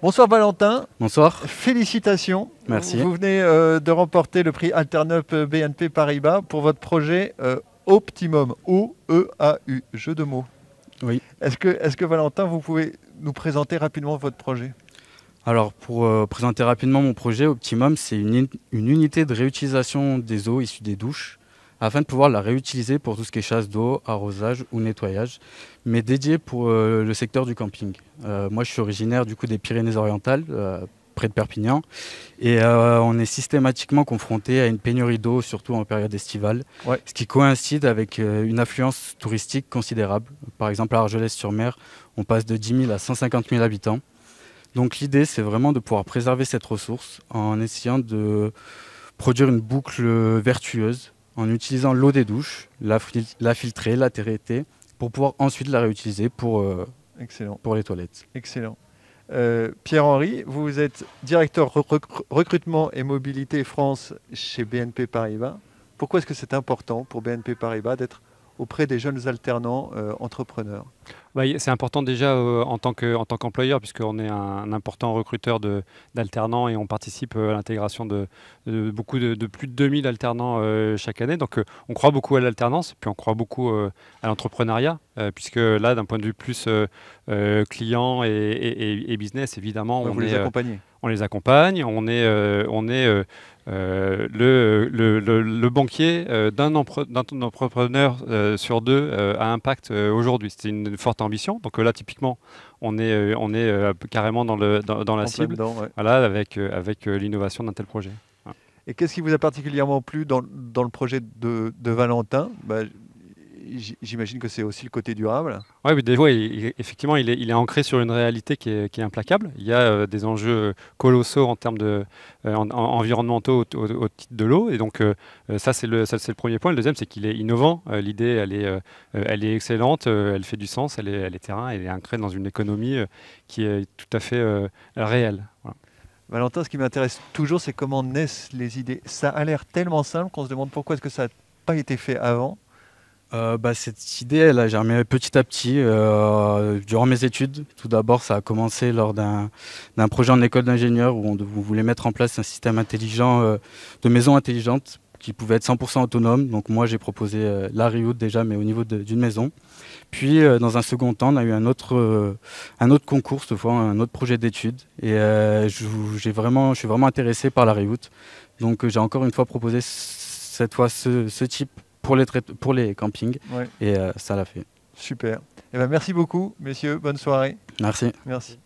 Bonsoir Valentin, Bonsoir, félicitations. merci. Vous venez de remporter le prix Alternup BNP Paribas pour votre projet Optimum, O-E-A-U, jeu de mots. Oui. Est-ce que Valentin, vous pouvez nous présenter rapidement votre projet? Alors pour présenter rapidement mon projet, Optimum, c'est une unité de réutilisation des eaux issues des douches afin de pouvoir la réutiliser pour tout ce qui est chasse d'eau, arrosage ou nettoyage, mais dédié pour le secteur du camping. Moi, je suis originaire du coup des Pyrénées-Orientales, près de Perpignan, et on est systématiquement confronté à une pénurie d'eau, surtout en période estivale, Ouais. ce qui coïncide avec une affluence touristique considérable. Par exemple, à Argelès-sur-Mer, on passe de 10 000 à 150 000 habitants. Donc l'idée, c'est vraiment de pouvoir préserver cette ressource en essayant de produire une boucle vertueuse, en utilisant l'eau des douches, la filtrer, la traiter, pour pouvoir ensuite la réutiliser Excellent, pour les toilettes. excellent. Pierre-Henri, vous êtes directeur recrutement et mobilité France chez BNP Paribas. Pourquoi est-ce que c'est important pour BNP Paribas d'être auprès des jeunes alternants entrepreneurs? C'est important déjà en tant qu'employeur, puisqu'on est un important recruteur d'alternants et on participe à l'intégration de plus de 2000 alternants chaque année. Donc on croit beaucoup à l'alternance, puis on croit beaucoup à l'entrepreneuriat, puisque là, d'un point de vue plus client et business, évidemment, Vous les accompagnez. on les accompagne, on est le banquier d'un entrepreneur sur deux à impact aujourd'hui. C'est une forte ambition. Donc là, typiquement, on est carrément dans la cible, Dedans, ouais. voilà, avec l'innovation d'un tel projet. Voilà. Et qu'est-ce qui vous a particulièrement plu dans le projet de Valentin? J'imagine que c'est aussi le côté durable. Ouais, mais des fois, effectivement, il est ancré sur une réalité qui est implacable. Il y a des enjeux colossaux en termes environnementaux au titre de l'eau. Et donc, ça, c'est le premier point. Le deuxième, c'est qu'il est innovant. L'idée, elle est excellente, elle fait du sens, elle est terrain, elle est ancrée dans une économie qui est tout à fait réelle. Voilà. Valentin, ce qui m'intéresse toujours, c'est comment naissent les idées. Ça a l'air tellement simple qu'on se demande pourquoi est-ce que ça n'a pas été fait avant. Cette idée, elle a germé petit à petit durant mes études. Tout d'abord, ça a commencé lors d'un projet en école d'ingénieur où on voulait mettre en place un système intelligent de maison intelligente qui pouvait être 100% autonome. Donc moi, j'ai proposé la Reroute déjà, mais au niveau d'une maison. Puis, dans un second temps, on a eu un autre concours, cette fois, un autre projet d'études. Et je suis vraiment intéressé par la Reroute. Donc j'ai encore une fois proposé cette fois ce type pour les campings, Ouais. et ça l'a fait. Super. Eh ben, merci beaucoup, messieurs. Bonne soirée. Merci. Merci.